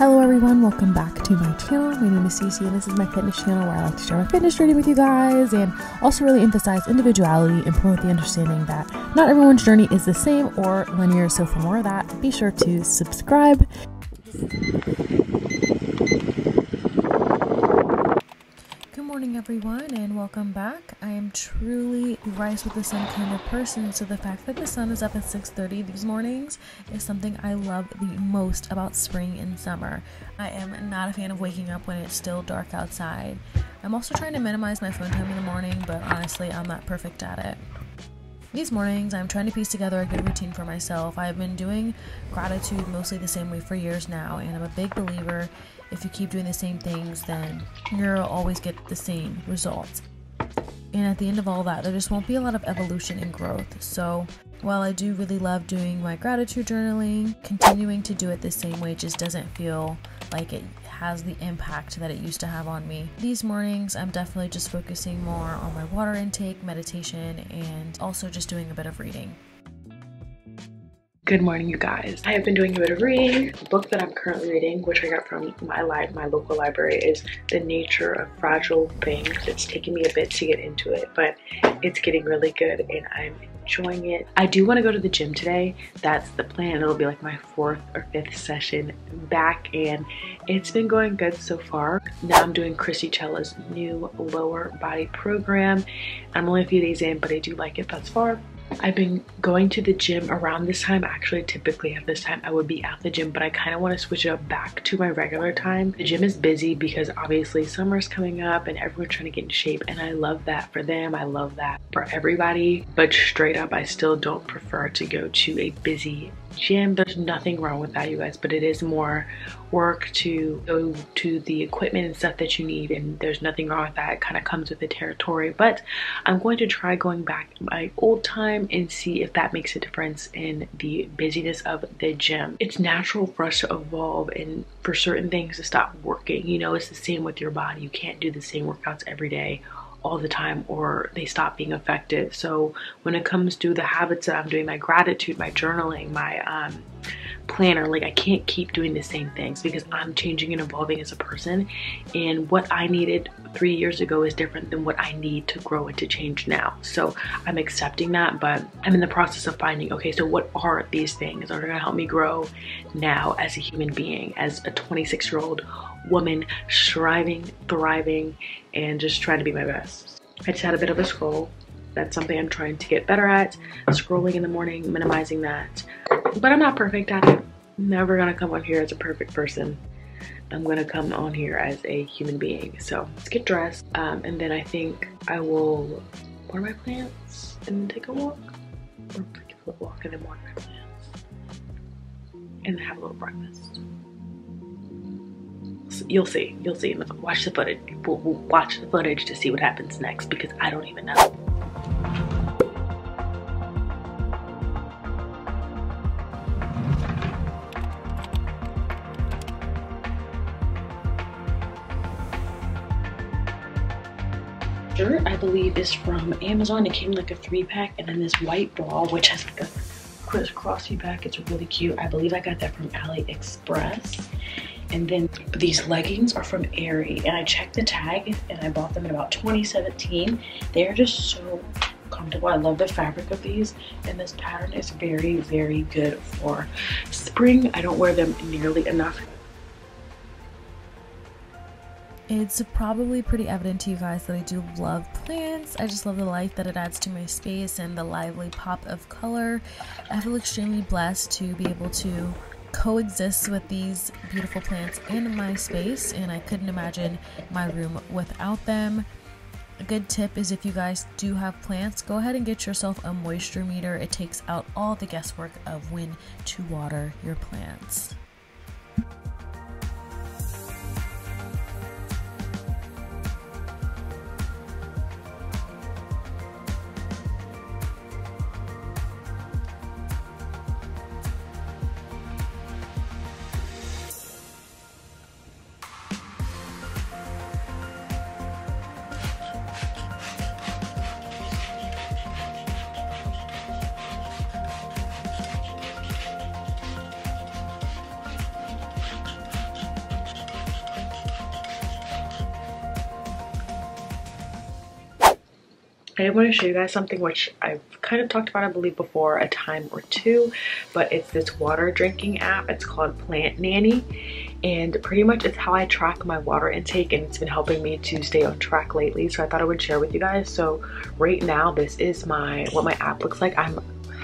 Hello everyone, welcome back to my channel. My name is Cece and this is my fitness channel where I like to share my fitness journey with you guys and also really emphasize individuality and promote the understanding that not everyone's journey is the same or linear. So for more of that, be sure to subscribe. Good morning everyone and welcome back. I am truly rise with the sun kind of person, so the fact that the sun is up at 6:30 these mornings is something I love the most about spring and summer. I am not a fan of waking up when it's still dark outside. I'm also trying to minimize my phone time in the morning, but honestly I'm not perfect at it. These mornings, I'm trying to piece together a good routine for myself. I've been doing gratitude mostly the same way for years now, and I'm a big believer if you keep doing the same things, then you'll always get the same results. And at the end of all that, there just won't be a lot of evolution and growth. So while I do really love doing my gratitude journaling, continuing to do it the same way just doesn't feel like it has the impact that it used to have on me. These mornings, I'm definitely just focusing more on my water intake, meditation, and also just doing a bit of reading. Good morning, you guys. I have been doing a bit of reading. The book that I'm currently reading, which I got from my local library, is The Nature of Fragile Things. It's taken me a bit to get into it, but it's getting really good and I'm enjoying it. I do want to go to the gym today. That's the plan. It'll be like my 4th or 5th session back and it's been going good so far. Now I'm doing Chrissy Cella's new lower body program. I'm only a few days in, but I do like it thus far. I've been going to the gym around this time. Actually, typically at this time I would be at the gym, but I kind of want to switch it up back to my regular time. The gym is busy because obviously summer's coming up and everyone's trying to get in shape, and I love that for them. I love that for everybody, but straight up I still don't prefer to go to a busy gym. There's nothing wrong with that, you guys, but it is more work to go to the equipment and stuff that you need, and there's nothing wrong with that. It kind of comes with the territory, but I'm going to try going back to my old time and see if that makes a difference in the busyness of the gym. It's natural for us to evolve and for certain things to stop working. You know, it's the same with your body. You can't do the same workouts every day all the time or they stop being effective. So when it comes to the habits that I'm doing, my gratitude, my journaling, my planner, like I can't keep doing the same things because I'm changing and evolving as a person, and what I needed 3 years ago is different than what I need to grow and to change now. So I'm accepting that, but I'm in the process of finding, okay, so what are these things that are gonna help me grow now as a human being, as a 26-year-old woman, striving, thriving, and just trying to be my best. I just had a bit of a scroll. That's something I'm trying to get better at, scrolling in the morning, minimizing that. But I'm not perfect at it. I'm never gonna come on here as a perfect person. I'm gonna come on here as a human being. So let's get dressed, and then I think I will water my plants and take a walk, or take a little walk and then water my plants, and then have a little breakfast. You'll see. Watch the footage. We'll watch the footage to see what happens next because I don't even know. Shirt, I believe, is from Amazon. It came in like a 3-pack, and then this white bra, which has like a crisscrossy back. It's really cute. I believe I got that from AliExpress. And then these leggings are from Aerie, and I checked the tag and I bought them in about 2017. They are just so comfortable. I love the fabric of these, and this pattern is very, very good for spring. I don't wear them nearly enough. It's probably pretty evident to you guys that I do love plants. I just love the life that it adds to my space and the lively pop of color. I feel extremely blessed to be able to coexist with these beautiful plants in my space, and I couldn't imagine my room without them. A good tip is if you guys do have plants, go ahead and get yourself a moisture meter. It takes out all the guesswork of when to water your plants. I want to show you guys something which I've kind of talked about, I believe, before a time or two, but it's this water drinking app. It's called Plant Nanny, and pretty much it's how I track my water intake, and it's been helping me to stay on track lately. So I thought I would share with you guys. So right now, this is what my app looks like. I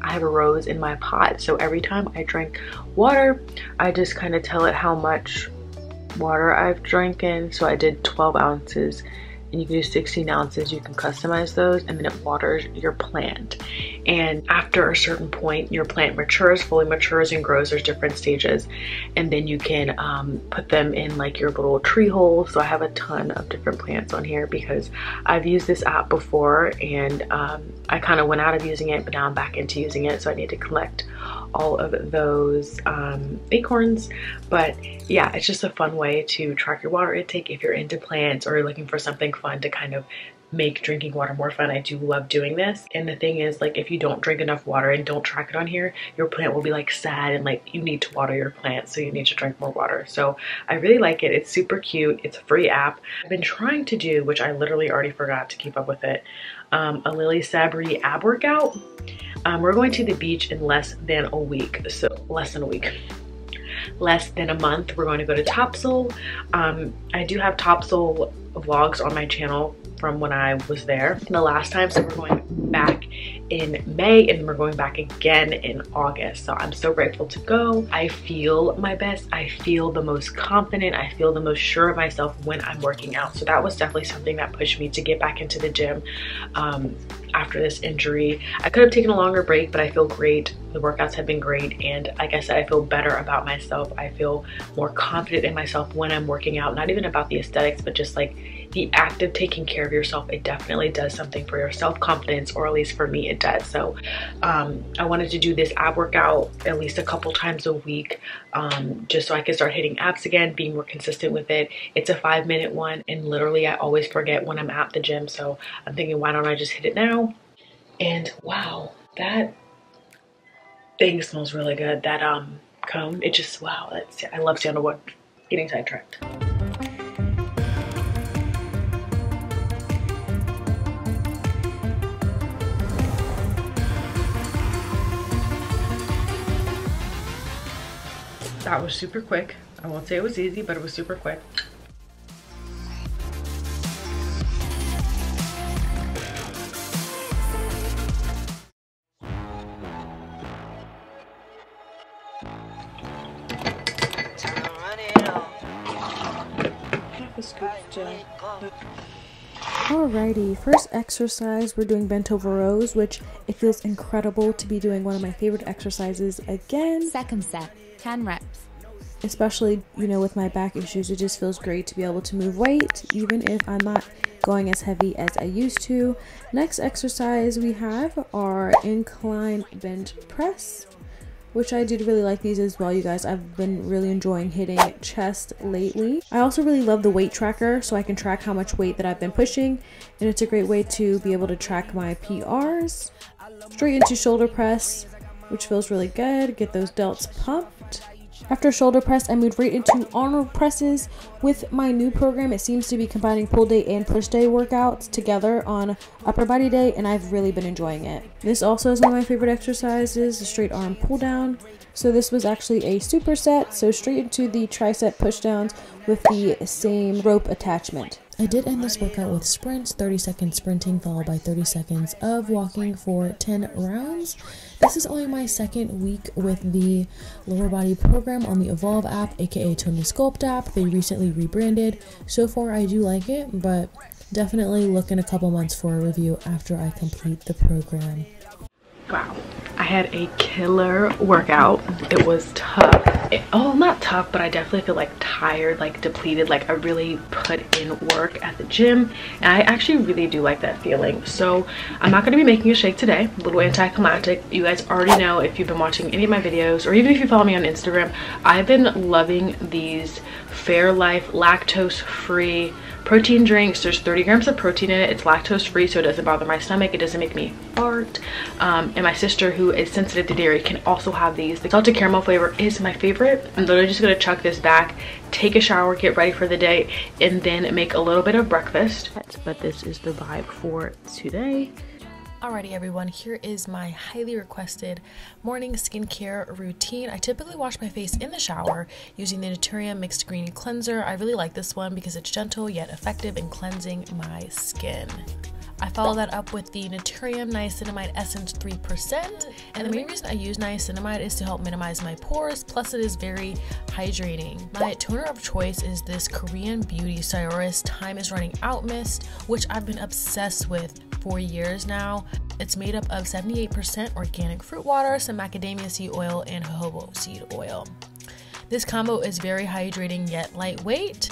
have a rose in my pot, so every time I drink water, I just kind of tell it how much water I've drinking. So I did 12 ounces, and you can do 16 ounces. You can customize those, and then it waters your plant. And after a certain point, your plant matures, fully matures and grows. There's different stages, and then you can put them in like your little tree hole. So I have a ton of different plants on here because I've used this app before, and I kind of went out of using it, but now I'm back into using it. So I need to collect all of those acorns. But yeah, it's just a fun way to track your water intake if you're into plants or you're looking for something fun to kind of make drinking water more fun. I do love doing this. And the thing is, like, if you don't drink enough water and don't track it on here, your plant will be like sad, and like you need to water your plant, so you need to drink more water. So I really like it. It's super cute. It's a free app. I've been trying to do, which I literally already forgot to keep up with it, a Lily Sabri ab workout. We're going to the beach in less than a week. So less than a month. We're going to go to Topsail. I do have Topsail vlogs on my channel from when I was there the last time. So we're going back in May, and we're going back again in August. So I'm so grateful to go. I feel my best. I feel the most confident. I feel the most sure of myself when I'm working out. So that was definitely something that pushed me to get back into the gym after this injury. I could have taken a longer break, but I feel great. The workouts have been great, and like I said, I feel better about myself. I feel more confident in myself when I'm working out. Not even about the aesthetics, but just like the act of taking care of yourself. It definitely does something for your self-confidence, or at least for me it does. So I wanted to do this ab workout at least a couple times a week, just so I can start hitting abs again, being more consistent with it. It's a 5-minute one, and literally I always forget when I'm at the gym. So I'm thinking, why don't I just hit it now? And wow, that thing smells really good. That comb, it just, wow, I love sandalwood. Getting sidetracked. That was super quick. I won't say it was easy, but it was super quick. Alrighty, first exercise, we're doing bent over rows, which it feels incredible to be doing one of my favorite exercises again. Second set, 10 reps. Especially, you know, with my back issues, it just feels great to be able to move weight, even if I'm not going as heavy as I used to. Next exercise we have our incline bench press, which I did really like these as well, you guys. I've been really enjoying hitting chest lately. I also really love the weight tracker, so I can track how much weight that I've been pushing, and it's a great way to be able to track my PRs. Straight into shoulder press, which feels really good. Get those delts pumped. After shoulder press, I moved right into arm presses. With my new program, it seems to be combining pull day and push day workouts together on upper body day, and I've really been enjoying it. This also is one of my favorite exercises, the straight arm pull down. So this was actually a superset, so straight into the tricep push downs with the same rope attachment. I did end this workout with sprints, 30 seconds sprinting followed by 30 seconds of walking for 10 rounds. This is only my second week with the lower body program on the Evolve app, aka Tony Sculpt app. They recently rebranded. So far I do like it, but definitely look in a couple months for a review after I complete the program. Wow, I had a killer workout. It was tough. Not tough, but I definitely feel like tired, like depleted, like I really put in work at the gym, and I actually really do like that feeling. So I'm not going to be making a shake today, a little anticlimactic. You guys already know, if you've been watching any of my videos, or even if you follow me on Instagram, I've been loving these Fairlife lactose free protein drinks. There's 30 grams of protein in it. It's lactose free, so it doesn't bother my stomach. It doesn't make me fart. And my sister, who is sensitive to dairy, can also have these. The salted caramel flavor is my favorite favorite. I'm literally just gonna chuck this back, take a shower, get ready for the day, and then make a little bit of breakfast. But this is the vibe for today. Alrighty everyone, here is my highly requested morning skincare routine. I typically wash my face in the shower using the Naturium Mixed Green Cleanser. I really like this one because it's gentle yet effective in cleansing my skin. I follow that up with the Naturium Niacinamide Essence 3%, and the main reason I use niacinamide is to help minimize my pores, plus it is very hydrating. My toner of choice is this Korean Beauty Cyrus Time is Running Out Mist, which I've been obsessed with for years now. It's made up of 78% organic fruit water, some macadamia seed oil, and jojoba seed oil. This combo is very hydrating yet lightweight.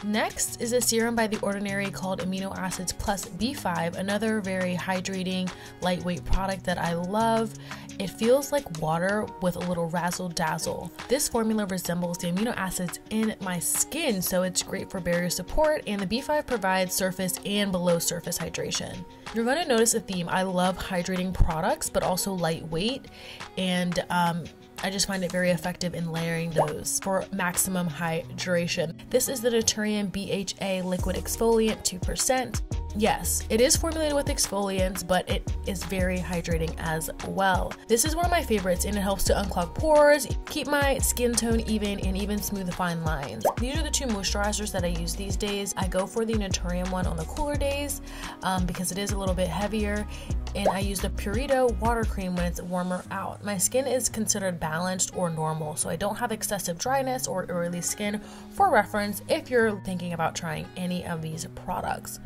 Next is a serum by The Ordinary called Amino Acids Plus B5, another very hydrating, lightweight product that I love. It feels like water with a little razzle dazzle. This formula resembles the amino acids in my skin, so it's great for barrier support, and the B5 provides surface and below surface hydration. You're going to notice a theme. I love hydrating products, but also lightweight, and I just find it very effective in layering those for maximum hydration. This is the Naturium BHA Liquid Exfoliant 2%. Yes, it is formulated with exfoliants, but it is very hydrating as well. This is one of my favorites, and it helps to unclog pores, keep my skin tone even, and even smooth the fine lines. These are the two moisturizers that I use these days. I go for the Naturium one on the cooler days because it is a little bit heavier, and I use the Purito water cream when it's warmer out. My skin is considered balanced or normal, so I don't have excessive dryness or oily skin. For reference, if you're thinking about trying any of these products.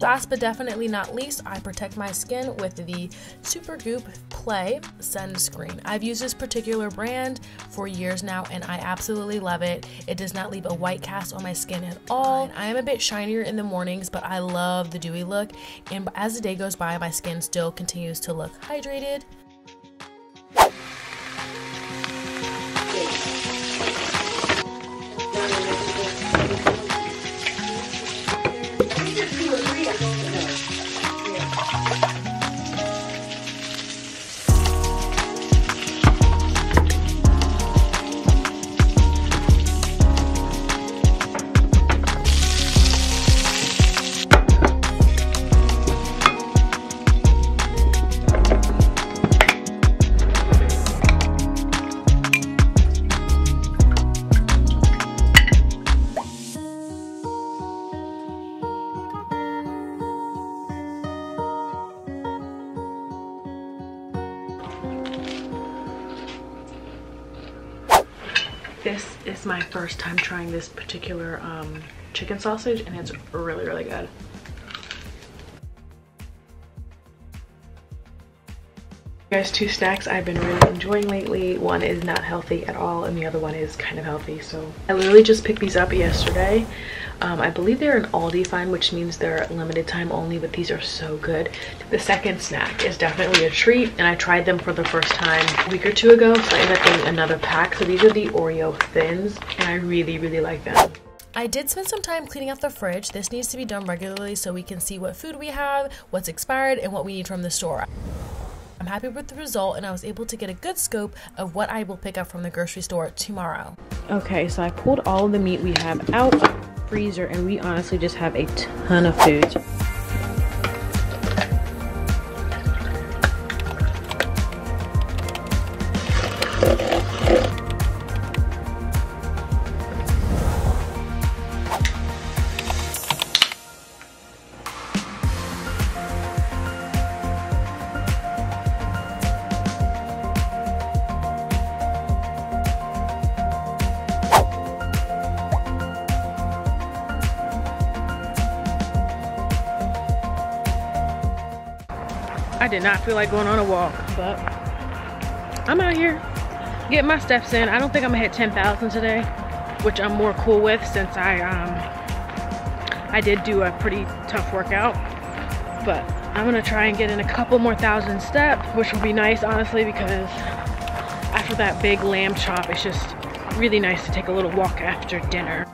Last but definitely not least, I protect my skin with the Supergoop Play sunscreen. I've used this particular brand for years now, and I absolutely love it. It does not leave a white cast on my skin at all. I am a bit shinier in the mornings, but I love the dewy look, and as the day goes by, my skin still continues to look hydrated. This is my first time trying this particular chicken sausage, and it's really, really good. Guys, two snacks I've been really enjoying lately. One is not healthy at all, and the other one is kind of healthy. So I literally just picked these up yesterday. I believe they're an Aldi find, which means they're limited time only, but these are so good. The second snack is definitely a treat, and I tried them for the first time a week or two ago, so I ended up getting another pack. So these are the Oreo Thins, and I really, really like them. I did spend some time cleaning out the fridge. This needs to be done regularly so we can see what food we have, what's expired, and what we need from the store. I'm happy with the result, and I was able to get a good scope of what I will pick up from the grocery store tomorrow. Okay, so I pulled all of the meat we have out of the freezer, and we honestly just have a ton of food. I did not feel like going on a walk, but I'm out here getting my steps in. I don't think I'm gonna hit 10,000 today, which I'm more cool with since I did do a pretty tough workout. But I'm gonna try and get in a couple more thousand steps, which will be nice, honestly, because after that big lamb chop, it's just really nice to take a little walk after dinner.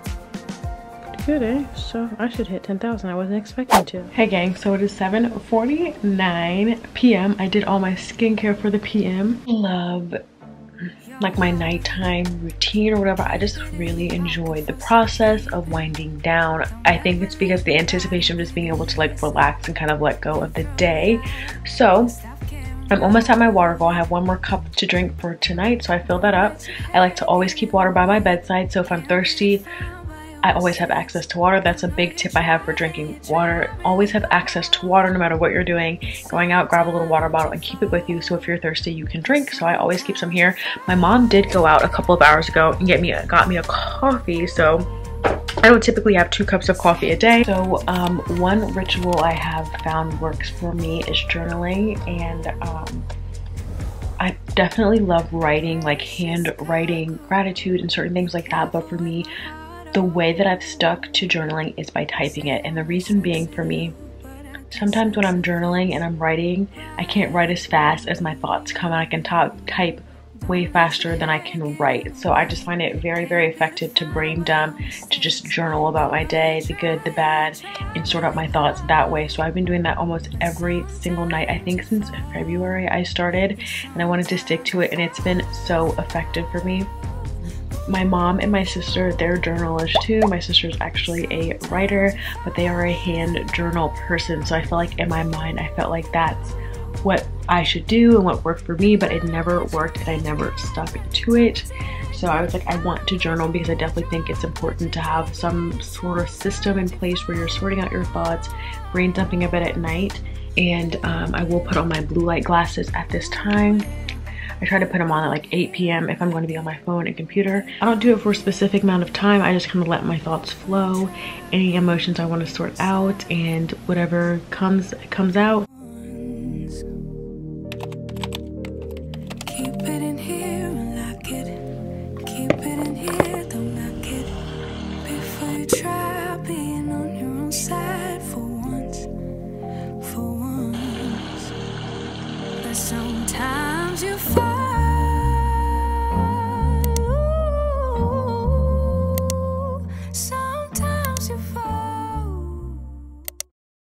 good, eh? So I should hit 10,000. I wasn't expecting to. Hey gang, so it is 7:49 p.m. I did all my skincare for the p.m. Love like my nighttime routine or whatever. I just really enjoyed the process of winding down. I think it's because the anticipation of just being able to like relax and kind of let go of the day. So I'm almost at my water goal. I have one more cup to drink for tonight, so I fill that up. I like to always keep water by my bedside, so if I'm thirsty, I always have access to water. That's a big tip I have for drinking water. Always have access to water no matter what you're doing. Going out, grab a little water bottle and keep it with you, so if you're thirsty, you can drink. So I always keep some here. My mom did go out a couple of hours ago and got me a coffee, so I don't typically have 2 cups of coffee a day. So one ritual I have found works for me is journaling, and I definitely love writing, like handwriting gratitude and certain things like that. But for me, the way that I've stuck to journaling is by typing it. And the reason being, for me, sometimes when I'm journaling and I'm writing, I can't write as fast as my thoughts come, and I can type way faster than I can write. So I just find it very, very effective to brain dump, to just journal about my day, the good, the bad, and sort out my thoughts that way. So I've been doing that almost every single night. I think since February I started, and I wanted to stick to it, and it's been so effective for me. My mom and my sister, they're journalists too. My sister's actually a writer, but they are a hand journal person. So I feel like in my mind, I felt like that's what I should do and what worked for me, but it never worked and I never stuck to it. So I was like, I want to journal because I definitely think it's important to have some sort of system in place where you're sorting out your thoughts, brain dumping a bit at night. And I will put on my blue light glasses at this time. I try to put them on at like 8 p.m. if I'm going to be on my phone and computer. I don't do it for a specific amount of time. I just kind of let my thoughts flow, any emotions I want to sort out, and whatever comes out. Keep it in here and lock it. Keep it in here, don't lock it. Before you try being on your own side for once. But sometimes you fall.